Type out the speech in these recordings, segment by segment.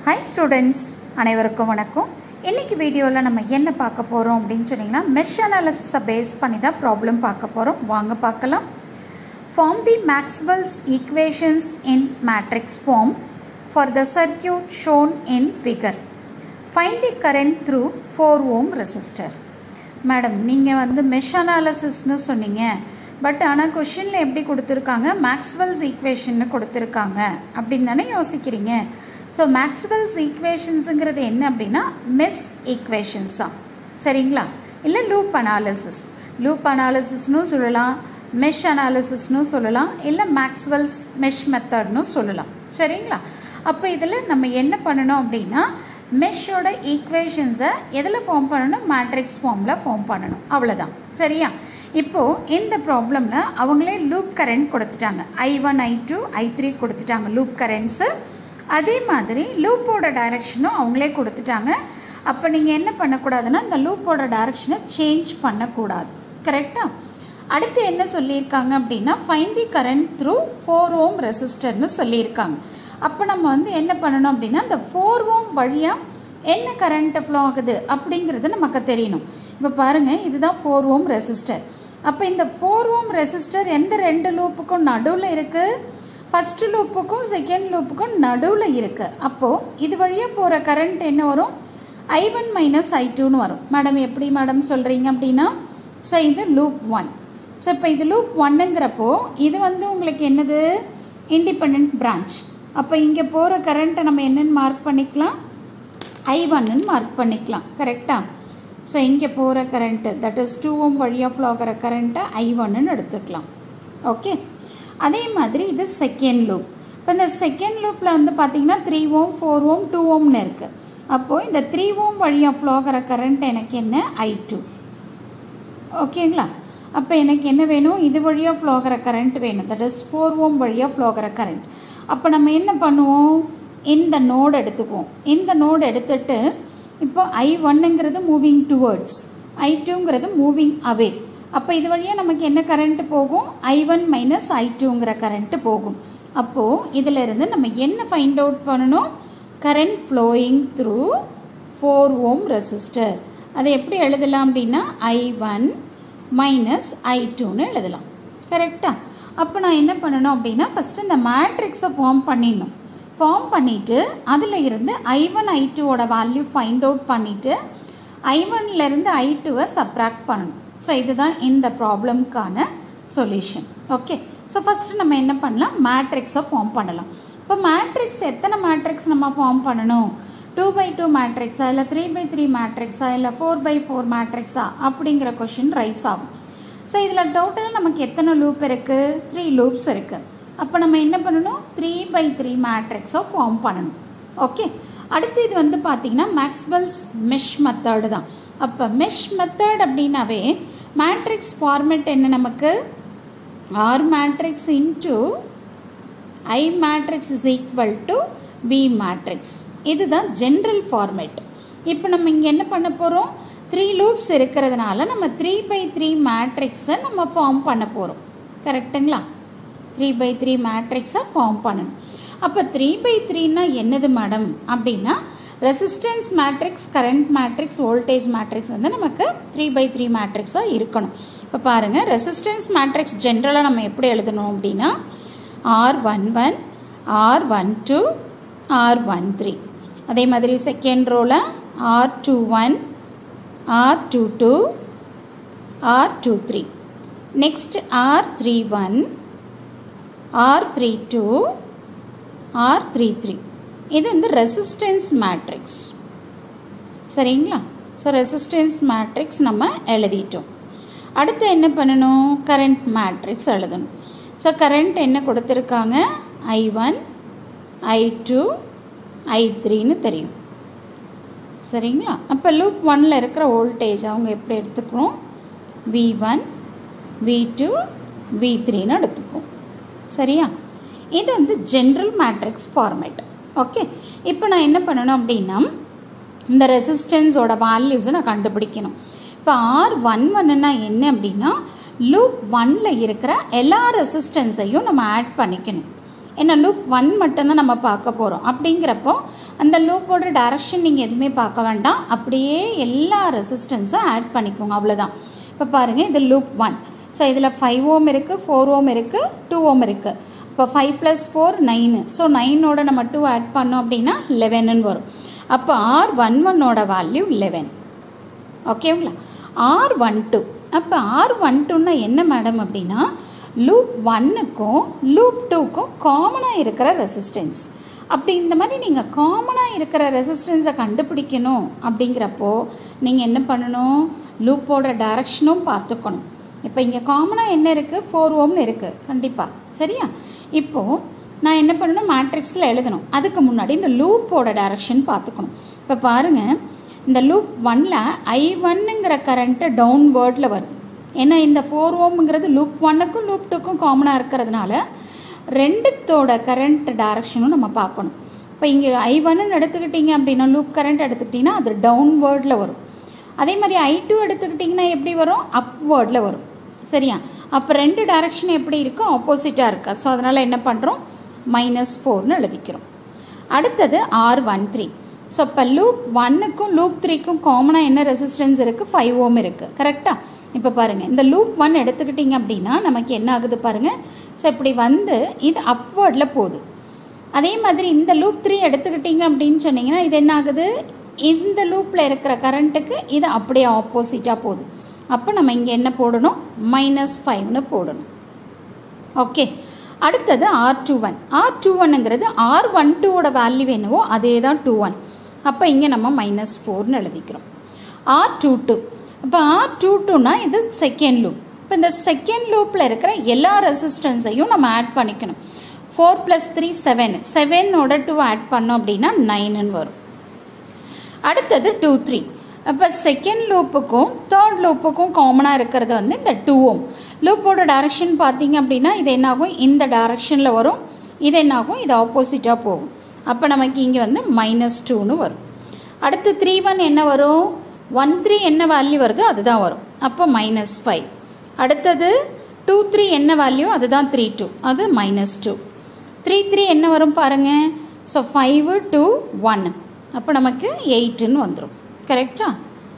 Hi students, அனைவருக்கும் வணக்கம். இன்னைக்கு வீடியோல நம்ம என்ன பார்க்க போறோம் அப்படினு சொன்னீங்கன்னா mesh analysis பேஸ் பண்ணி தான் ப்ராப்ளம் பார்க்க போறோம். வாங்க பார்க்கலாம். Form the Maxwell's equations in matrix form for the circuit shown in figure. Find the current through 4 ohm resistor. Madam நீங்க வந்து mesh analysis னு சொன்னீங்க. பட் ஆனா क्वेश्चनல எப்படி கொடுத்திருக்காங்க Maxwell's equation னு கொடுத்திருக்காங்க அப்படினு தானே யோசிக்கிறீங்க. So Maxwell's equations ங்கிறது என்ன அப்படினா mesh equations தான். சரிங்களா? இல்ல loop analysis. Loop analysis னு சொல்லலாம், mesh analysis னு சொல்லலாம், இல்ல Maxwell's mesh method னு சொல்லலாம். சரிங்களா? அப்ப இதுல நம்ம என்ன பண்ணனும் அப்படினா mesh ஓட equations எதுல ஃபார்ம் பண்ணனும்? மேட்ரிக்ஸ் ஃபார்ம்ல ஃபார்ம் பண்ணனும். அவ்வளவுதான். சரியா? இப்போ இந்த ப்ராப்ளம்ல அவங்களே லூப் கரண்ட் கொடுத்துட்டாங்க. I1 I2 I3 கொடுத்துட்டாங்க லூப் கரண்ட்ஸ். அதே மாதிரி லூப்போட டைரக்ஷனும் அவங்களே கொடுத்துட்டாங்க. அப்போ நீங்கள் என்ன பண்ணக்கூடாதுன்னா இந்த லூப்போட டைரக்ஷனை சேஞ்ச் பண்ணக்கூடாது. கரெக்டாக? அடுத்து என்ன சொல்லியிருக்காங்க அப்படின்னா ஃபைண்ட் தி கரண்ட் த்ரூ 4 ஓம் ரெசிஸ்டர்னு சொல்லியிருக்காங்க. அப்போ நம்ம வந்து என்ன பண்ணணும் அப்படின்னா இந்த 4 ஓம் வழியாக என்ன கரண்ட் ஃப்ளோ ஆகுது அப்படிங்கிறது நமக்கு தெரியணும். இப்போ பாருங்கள், இதுதான் 4 ஓம் ரெசிஸ்டர். அப்போ இந்த 4 ஓம் ரெசிஸ்டர் எந்த ரெண்டு லூப்புக்கும் நடுவில் இருக்குது? ஃபர்ஸ்ட் லூப்புக்கும் செகண்ட் லூப்புக்கும் நடுவில் இருக்குது. அப்போது இது வழியாக போகிற கரண்ட் என்ன வரும்? I1 மைனஸ் I2ன்னு வரும். மேடம் எப்படி மேடம் சொல்கிறீங்க அப்படின்னா, ஸோ இது லூப் 1. ஸோ இப்போ இது லூப் 1ங்கிறப்போ இது வந்து உங்களுக்கு என்னது? Independent branch. அப்போ இங்கே போகிற கரண்ட்டை நம்ம என்னென்னு மார்க் பண்ணிக்கலாம்? I1ன்னு மார்க் பண்ணிக்கலாம். கரெக்டாக? ஸோ இங்கே போகிற கரண்ட்டு தட் இஸ் 2 ஓம் வழியாக ஃப்ளோ ஆகிற கரண்ட்டை I1ன்னு எடுத்துக்கலாம். ஓகே, அதே மாதிரி இது செகண்ட் லூப். இப்போ இந்த செகண்ட் லூப்பில் வந்து பார்த்தீங்கன்னா 3 ஓம் 4 ஓம் 2 ஓம்னு இருக்குது. அப்போது இந்த 3 ஓம் வழியாக ஃப்ளோ ஆகிற கரண்ட் எனக்கு என்ன? I2. ஓகேங்களா? அப்போ எனக்கு என்ன வேணும்? இது வழியாக ஃப்ளோ ஆகிற கரண்ட் வேணும். தட் இஸ் 4 ஓம் வழியாக ஃப்ளோ ஆகிற கரண்ட். அப்போ நம்ம என்ன பண்ணுவோம்? இந்த நோடு எடுத்துக்குவோம். இந்த நோடு எடுத்துட்டு இப்போ I1ங்கிறது மூவிங் டுவர்ட்ஸ், I2ங்கிறது மூவிங் அவே. அப்போ இது வழியாக நமக்கு என்ன கரண்ட்டு போகும்? I1 மைனஸ் I2ங்கிற கரண்ட்டு போகும். அப்போது இதிலிருந்து நம்ம என்ன ஃபைண்ட் அவுட் பண்ணணும்? Current flowing through 4 ohm resistor. அதை எப்படி எழுதலாம் அப்படின்னா I1 மைனஸ் I2ன்னு எழுதலாம். கரெக்டாக? அப்போ நான் என்ன பண்ணணும் அப்படின்னா ஃபஸ்ட்டு இந்த மேட்ரிக்ஸை ஃபார்ம் பண்ணிடணும். ஃபார்ம் பண்ணிவிட்டு அதில் இருந்து I1 I2ஓட வேல்யூ ஃபைண்ட் அவுட் பண்ணிவிட்டு I1லேருந்து I2வை சப்ராக்ட் பண்ணணும். ஸோ இதுதான் இந்த ப்ராப்ளம்க்கான சொல்யூஷன். ஓகே, ஸோ ஃபஸ்ட்டு நம்ம என்ன பண்ணலாம்? மேட்ரிக்ஸை ஃபார்ம் பண்ணலாம். இப்போ மேட்ரிக்ஸ் எத்தனை மேட்ரிக்ஸ் நம்ம ஃபார்ம் பண்ணணும்? 2x2 மேட்ரிக்ஸா, இல்லை 3x3 மேட்ரிக்ஸா, இல்லை 4x4 மேட்ரிக்ஸா அப்படிங்கிற கொஷின் ரைஸ் ஆகும். ஸோ இதில் டோட்டலாக நமக்கு எத்தனை லூப் இருக்குது? 3 லூப்ஸ் இருக்குது. அப்போ நம்ம என்ன பண்ணணும்? 3x3 மேட்ரிக்ஸை ஃபார்ம் பண்ணணும். ஓகே, அடுத்து இது வந்து பார்த்திங்கன்னா மேக்ஸ்வெல்ஸ் மெஷ் மெத்தடு தான். அப்போ மெஷ் மெத்தட் அப்படின்னாவே மேட்ரிக்ஸ் ஃபார்மேட் என்ன நமக்கு? R matrix into I matrix is equal to V matrix. இதுதான் ஜென்ரல் ஃபார்மேட். இப்போ நம்ம இங்கே என்ன பண்ண போகிறோம்? 3 லூப்ஸ் இருக்கிறதுனால நம்ம 3x3 மேட்ரிக்ஸை நம்ம ஃபார்ம் பண்ண போகிறோம். கரெக்டுங்களா? 3x3 மேட்ரிக்ஸை ஃபார்ம் பண்ணணும். அப்போ 3x3ன்னா என்னது மேடம் அப்படின்னா resistance matrix, current matrix, voltage matrix வந்து நமக்கு 3x3 மேட்ரிக்ஸாக இருக்கணும். இப்போ பாருங்கள், ரெசிஸ்டன்ஸ் மேட்ரிக்ஸ் ஜென்ரலாக நம்ம எப்படி எழுதணும் அப்படின்னா R11 R12 R13. அதே மாதிரி second ரோவில் R21 R22 R23. Next R31 R32 R33. இது வந்து ரெசிஸ்டன்ஸ் மேட்ரிக்ஸ். சரிங்களா? ஸோ ரெசிஸ்டன்ஸ் மேட்ரிக்ஸ் நம்ம எழுதிட்டோம். அடுத்து என்ன பண்ணணும்? கரண்ட் மேட்ரிக்ஸ் எழுதணும். ஸோ கரண்ட் என்ன கொடுத்துருக்காங்க? I1 I2 I3ன்னு தெரியும். சரிங்களா? அப்போ லூப் 1ல் இருக்கிற வோல்டேஜ் அவங்க எப்படி எடுத்துக்கிறோம்? V1 V2 V3ன்னு எடுத்துப்போம். சரியா? இது வந்து ஜென்ரல் மேட்ரிக்ஸ் ஃபார்மேட். ஓகே, இப்போ நான் என்ன பண்ணணும் அப்படின்னா இந்த ரெசிஸ்டன்ஸோட வேல்யூஸை நான் கண்டுபிடிக்கணும். இப்போ R11ன்னா என்ன அப்படின்னா லூப் 1ல் இருக்கிற எல்லா ரெசிஸ்டன்ஸையும் நம்ம ஆட் பண்ணிக்கணும். ஏன்னா லூப் 1 மட்டும்தான் நம்ம பார்க்க போகிறோம். அப்படிங்கிறப்போ அந்த லூப்போட டைரக்ஷன் நீங்கள் எதுவுமே பார்க்க வேண்டாம், அப்படியே எல்லா ரெசிஸ்டன்ஸும் ஆட் பண்ணிக்கோங்க, அவ்வளோதான். இப்போ பாருங்கள், இது லூப் 1. ஸோ இதில் 5 ஓம் இருக்குது, 4 ஓம் இருக்குது, 2 ஓம் இருக்குது. இப்போ 5 + 4 9. ஸோ 9ஓட நம்ம 2 ஆட் பண்ணோம் அப்படின்னா 11ன்னு வரும். அப்போ R11ஓட வேல்யூ 11. ஓகேங்களா? R12. அப்போ R12ன்னா என்ன மேடம் அப்படின்னா, லூப் 1க்கும் லூப் 2க்கும் காமனாக இருக்கிற ரெசிஸ்டன்ஸ். அப்படி இந்த மாதிரி நீங்கள் காமனாக இருக்கிற ரெசிஸ்டன்ஸை கண்டுபிடிக்கணும் அப்படிங்கிறப்போ நீங்கள் என்ன பண்ணணும், லூப்போட டைரக்ஷனும் பார்த்துக்கணும். இப்போ இங்கே காமனாக என்ன இருக்குது, 4 ஓம்னு இருக்குது கண்டிப்பாக, சரியா? இப்போது நான் என்ன பண்ணணும், மேட்ரிக்ஸில் எழுதணும். அதுக்கு முன்னாடி இந்த லூப்போட டைரக்ஷன் பார்த்துக்கணும். இப்போ பாருங்கள், இந்த லூப் 1ல் I1ங்கிற கரண்ட்டு டவுன்வேர்டில் வருது. ஏன்னா இந்த 4 ஓம்ங்கிறது லூப் 1க்கும் லூப் 2க்கும் காமனாக இருக்கிறதுனால ரெண்டுத்தோட கரண்ட் டைரக்ஷனும் நம்ம பார்க்கணும். இப்போ இங்கே I1ன்னு எடுத்துக்கிட்டிங்க அப்படின்னா, லூப் கரண்ட் எடுத்துக்கிட்டிங்கன்னா அது டவுன்வேர்டில் வரும். அதே மாதிரி I2 எடுத்துக்கிட்டிங்கன்னா எப்படி வரும், அப்வேர்டில் வரும், சரியா? அப்போ ரெண்டு டைரக்ஷன் எப்படி இருக்கும், ஆப்போசிட்டாக இருக்குது. ஸோ அதனால் என்ன பண்ணுறோம், -4ன்னு எழுதிக்கிறோம். அடுத்தது R13. ஸோ இப்போ லூப் 1க்கும் லூப் 3க்கும் காமனாக என்ன ரெசிஸ்டன்ஸ் இருக்குது, 5 ஓம் இருக்குது, கரெக்டாக? இப்போ பாருங்கள், இந்த லூப் 1 எடுத்துக்கிட்டிங்க அப்படின்னா நமக்கு என்ன ஆகுது பாருங்கள். ஸோ இப்படி வந்து இது அப்வேர்டில் போகுது. அதே மாதிரி இந்த லூப் 3 எடுத்துக்கிட்டிங்க அப்படின்னு சொன்னிங்கன்னா இது என்ன ஆகுது, இந்த லூப்பில் இருக்கிற கரண்ட்டுக்கு இது அப்படியே ஆப்போசிட்டாக போகுது. அப்போ நம்ம இங்கே என்ன போடணும், -5ன்னு போடணும். ஓகே. அடுத்தது R21. R21ங்கிறது R12ஓட வேல்யூ என்னவோ அதே தான் 21. அப்போ இங்கே நம்ம -4ன்னு எழுதிக்கிறோம். R22. இப்போ R22னா இது செகண்ட் லூப். இப்போ இந்த செகண்ட் லூப்பில் இருக்கிற எல்லா ரெசிஸ்டன்ஸையும் நம்ம ஆட் பண்ணிக்கணும். 4 + 3 7. 7ஓட 2 ஆட் பண்ணோம் அப்படின்னா 9ன்னு வரும். அடுத்தது 2 3. அப்போ செகண்ட் லூப்புக்கும் தேர்ட் லூப்புக்கும் காமனாக இருக்கிறது வந்து இந்த 2 ஓம். லூப்போட டைரக்ஷன் பார்த்தீங்க அப்படின்னா இது என்னாகும், இந்த டைரக்ஷனில் வரும், இது என்னாகும், இது ஆப்போசிட்டாக போகும். அப்போ நமக்கு இங்கே வந்து -2ன்னு வரும். அடுத்து 3 1 என்ன வரும், 1 3 என்ன வேல்யூ வருதோ அதுதான் வரும், அப்போ -5. அடுத்தது 2 3 என்ன வேல்யூ, அதுதான் 3 2, அது -2. 3 3 என்ன வரும் பாருங்கள். ஸோ 5 2 1, அப்போ நமக்கு 8ன்னு வந்துடும், கரெக்டா?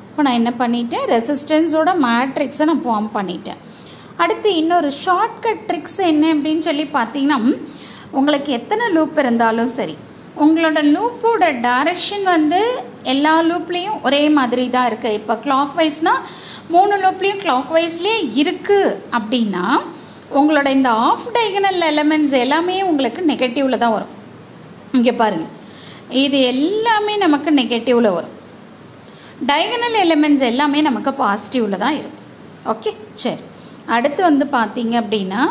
இப்போ நான் என்ன பண்ணிட்டேன், ரெசிஸ்டன்ஸோட மேட்ரிக்ஸை நான் ஃபார்ம் பண்ணிட்டேன். அடுத்து இன்னொரு ஷார்ட்கட் ட்ரிக்ஸ் என்ன அப்படின்னு சொல்லி பார்த்தீங்கன்னா, உங்களுக்கு எத்தனை லூப் இருந்தாலும் சரி, உங்களோட லூப்போட டைரக்ஷன் வந்து எல்லா லூப்லேயும் ஒரே மாதிரி தான் இருக்குது. இப்போ கிளாக் வைஸ்னால் 3 லூப்லேயும் கிளாக் வைஸ்லேயே இருக்குது அப்படின்னா உங்களோட இந்த ஆஃப் டைகனல் எலிமெண்ட்ஸ் எல்லாமே உங்களுக்கு நெகட்டிவில் தான் வரும். இங்கே பாருங்கள், இது எல்லாமே நமக்கு நெகட்டிவில் வரும். டைகனல் எலிமெண்ட்ஸ் எல்லாமே நமக்கு பாசிட்டிவில் தான் இருக்கும். ஓகே, சரி. அடுத்து வந்து பார்த்தீங்க அப்படின்னா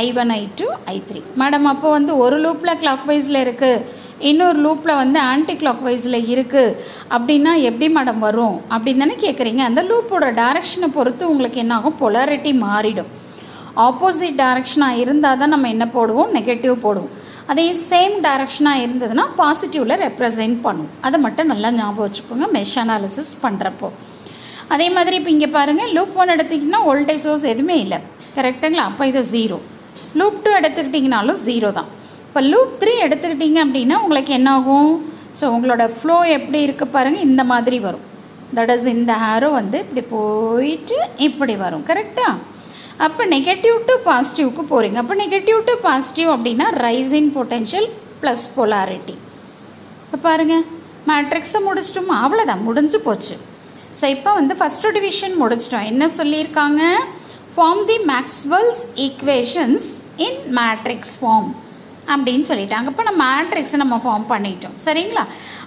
I1 I2 I3. மேடம் அப்போ வந்து ஒரு லூப்பில் கிளாக் வைஸில் இருக்குது, இன்னொரு லூப்பில் வந்து ஆன்டி கிளாக் வைஸில் இருக்குது அப்படின்னா எப்படி மேடம் வரும் அப்படின்னு தானே கேட்குறீங்க. அந்த லூப்போட டைரக்ஷனை பொறுத்து உங்களுக்கு என்ன ஆகும், பொலாரிட்டி மாறிடும். ஆப்போசிட் டைரக்ஷனாக இருந்தால் தான் நம்ம என்ன போடுவோம், நெகட்டிவ் போடுவோம். அதே சேம் டைரக்ஷனாக இருந்ததுன்னா பாசிட்டிவில் ரெப்ரசென்ட் பண்ணும். அதை மட்டும் நல்லா ஞாபகம் வச்சுக்கோங்க மெஷ் அனாலிசிஸ் பண்ணுறப்போ. அதே மாதிரி இப்போ இங்கே பாருங்கள், லூப் 1 எடுத்துக்கிட்டிங்கன்னா வோல்டேஜ் சோர்ஸ் எதுவுமே இல்லை, கரெக்டுங்களா? அப்போ இது 0. லூப் 2 எடுத்துக்கிட்டிங்கனாலும் 0 தான். இப்போ லூப் 3 எடுத்துக்கிட்டிங்க அப்படின்னா உங்களுக்கு என்ன ஆகும், ஸோ உங்களோட ஃப்ளோ எப்படி இருக்குது பாருங்கள், இந்த மாதிரி வரும். தட் இஸ் இந்த ஹேரோ வந்து இப்படி போயிட்டு இப்படி வரும், கரெக்டா? அப்போ நெகட்டிவ் டு பாசிட்டிவ்க்கு போகிறீங்க. அப்போ நெகட்டிவ் டு பாசிட்டிவ் அப்படின்னா ரைசிங் பொட்டென்ஷியல் ப்ளஸ் பொலாரிட்டி. இப்போ பாருங்கள், மேட்ரிக்ஸை முடிச்சிட்டோமா, அவ்வளோதான், முடிஞ்சு போச்சு. ஸோ இப்போ வந்து ஃபஸ்ட்டு டிவிஷன் முடிச்சிட்டோம். என்ன சொல்லியிருக்காங்க, form the Maxwell's equations in matrix form அப்படின்னு சொல்லிட்டாங்க. இப்போ நம்ம மேட்ரிக்ஸை நம்ம ஃபார்ம் பண்ணிட்டோம், சரிங்களா?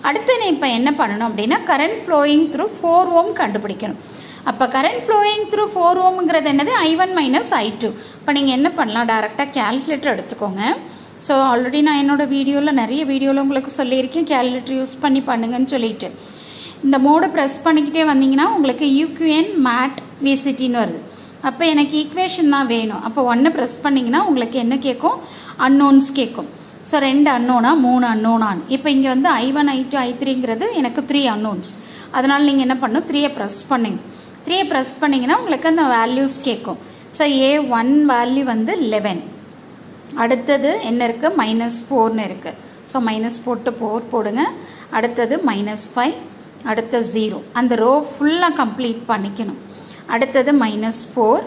அடுத்து இப்போ என்ன பண்ணணும் அப்படின்னா கரண்ட் ஃப்ளோயிங் த்ரூ 4 ஓம் கண்டுபிடிக்கணும். அப்போ கரண்ட் ஃப்ளோயிங் த்ரூ 4 ஓம்ங்கிறது என்னது, I1 - I2. இப்போ நீங்கள் என்ன பண்ணலாம், டேரெக்டாக கேல்குலேட்டர் எடுத்துக்கோங்க. ஸோ ஆல்ரெடி நான் என்னோடய வீடியோவில் நிறைய வீடியோவில் உங்களுக்கு சொல்லியிருக்கேன், கேல்குலேட்டர் யூஸ் பண்ணி பண்ணுங்கன்னு சொல்லிட்டு. இந்த மோடை ப்ரெஸ் பண்ணிக்கிட்டே வந்தீங்கன்னா உங்களுக்கு UQN மேட் VCTன்னு வருது. அப்போ எனக்கு ஈக்குவேஷன் தான் வேணும். அப்போ 1 ப்ரெஸ் பண்ணிங்கன்னா உங்களுக்கு என்ன கேட்கும், அன்னோன்ஸ் கேட்கும். ஸோ 2 அன்னோனா 3 அன்னோனான். இப்போ இங்கே வந்து I1 I2 I3ங்கிறது எனக்கு 3 அன்னோன்ஸ். அதனால் நீங்கள் என்ன பண்ணணும், 3 ப்ரெஸ் பண்ணுங்க. 3 ப்ரெஸ் பண்ணிங்கன்னா உங்களுக்கு அந்த வேல்யூஸ் கேட்கும். ஸோ A1 வேல்யூ வந்து 11. அடுத்தது என்ன இருக்குது, -4ன்னு இருக்குது. ஸோ -4 போடுங்க. அடுத்தது -5, அடுத்த 0. அந்த ரோ ஃபுல்லாக கம்ப்ளீட் பண்ணிக்கணும். அடுத்தது -4,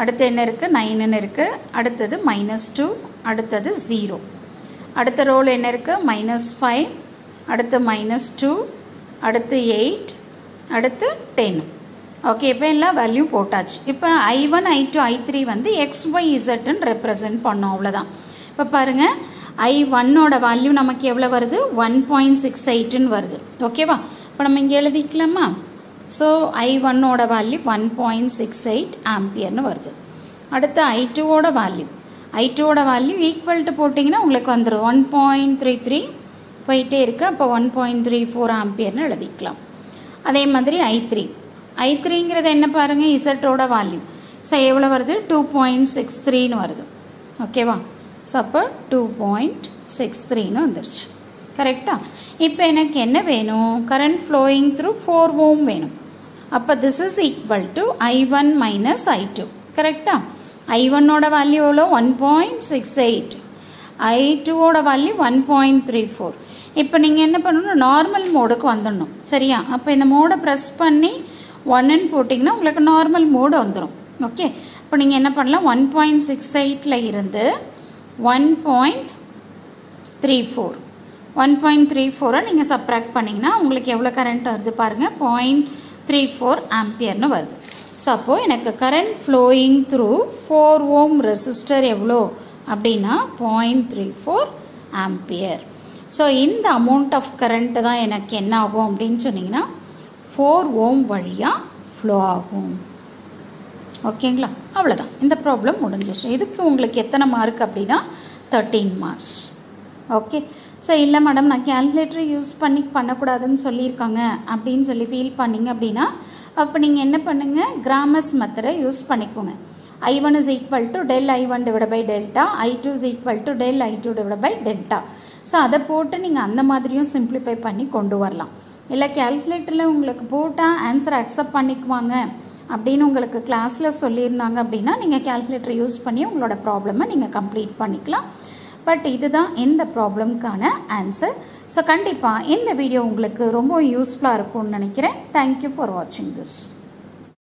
அடுத்து என்ன இருக்குது 9ன்னு இருக்குது. அடுத்தது -2, அடுத்தது 0. அடுத்த ரோல் என்ன இருக்குது -5, அடுத்து -2, அடுத்து 8, அடுத்து 10. ஓகே, இப்போ எல்லா வேல்யூ போட்டாச்சு. இப்போ I1, I2, I3 வந்து XYZன்னு ரெப்ரசன்ட் பண்ணோம், அவ்வளோதான். இப்போ பாருங்கள், I1ஓட வேல்யூ நமக்கு எவ்வளோ வருது 1.68ன்னு வருது. ஓகேவா? இப்போ நம்ம இங்கே எழுதிக்கலாமா? ஸோ I1ஓட வேல்யூ 1.68 ஆம்பியர்னு வருது. அடுத்து I2ஓட வேல்யூ ஈக்குவல் டு போட்டிங்கன்னா உங்களுக்கு வந்துடும் 1.33 போயிட்டே இருக்குது. அப்போ 1.34 ஆம்பியர்னு எழுதிக்கலாம். அதே மாதிரி I3ங்கிறது என்ன பாருங்கள், இசட்டோட வேல்யூ. ஸோ எவ்வளோ வருது 2.63ன்னு வருது. ஓகேவா? ஸோ அப்போ 2.63ன்னு வந்துருச்சு. கரெக்டாக? இப்போ எனக்கு என்ன வேணும், கரண்ட் ஃப்ளோயிங் த்ரூ 4 ohm வேணும். அப்போ this is equal to I1 minus I2. கரெக்டாக? I1ஓட வேல்யூ எவ்வளோ 1.68, I2ஓட வேல்யூ 1.34. இப்போ நீங்கள் என்ன பண்ணணும், நார்மல் மோடுக்கு வந்துடணும். சரியா? அப்போ இந்த மோடை ப்ரெஸ் பண்ணி 1ன்னு போட்டிங்கன்னா உங்களுக்கு நார்மல் மோடு வந்துடும். ஓகே, இப்போ நீங்கள் என்ன பண்ணலாம், 1.68ல் இருந்து 1.34 நீங்கள் சப்ராக்ட் பண்ணிங்கன்னா உங்களுக்கு எவ்வளோ கரண்ட் வருது பாருங்கள், 0.34 ஆம்பியர்னு வருது. ஸோ அப்போது எனக்கு current flowing through 4 ohm resistor எவ்வளோ அப்படின்னா 0.34 ஆம்பியர். ஸோ இந்த அமௌண்ட் ஆஃப் கரண்ட்டு தான் எனக்கு என்ன ஆகும் அப்படின்னு சொன்னிங்கன்னா 4 ohm வழியாக ஃப்ளோ ஆகும். ஓகேங்களா? அவ்வளோதான், இந்த ப்ராப்ளம் முடிஞ்சிச்சு. இதுக்கு உங்களுக்கு எத்தனை மார்க் அப்படின்னா 13 மார்க்ஸ். ஓகே. ஸோ இல்லை மேடம் நான் கேல்குலேட்டர் யூஸ் பண்ணக்கூடாதுன்னு சொல்லியிருக்காங்க அப்படின்னு சொல்லி ஃபீல் பண்ணிங்க அப்படின்னா அப்போ நீங்கள் என்ன பண்ணுங்கள், கிராமஸ் மெத்தடை யூஸ் பண்ணிக்கோங்க. I1 is equal to del I1 divided by delta, I2 is equal to del I2 divided by delta. So அதை போட்டு நீங்கள் அந்த மாதிரியும் சிம்பிளிஃபை பண்ணி கொண்டு வரலாம். இல்லை கேல்குலேட்டரில் உங்களுக்கு போட்டால் ஆன்சர் அக்செப்ட் பண்ணிக்குவாங்க அப்படின்னு உங்களுக்கு கிளாஸில் சொல்லியிருந்தாங்க அப்படின்னா நீங்கள் கேல்குலேட்டர் யூஸ் பண்ணி உங்களோட ப்ராப்ளமை நீங்கள் கம்ப்ளீட் பண்ணிக்கலாம். பட் இதுதான் இந்த ப்ராப்ளம்க்கான ஆன்சர். ஸோ கண்டிப்பாக இந்த வீடியோ உங்களுக்கு ரொம்ப யூஸ்ஃபுல்லாக இருக்கும்னு நினைக்கிறேன். தேங்க்யூ ஃபார் வாட்சிங் திஸ்.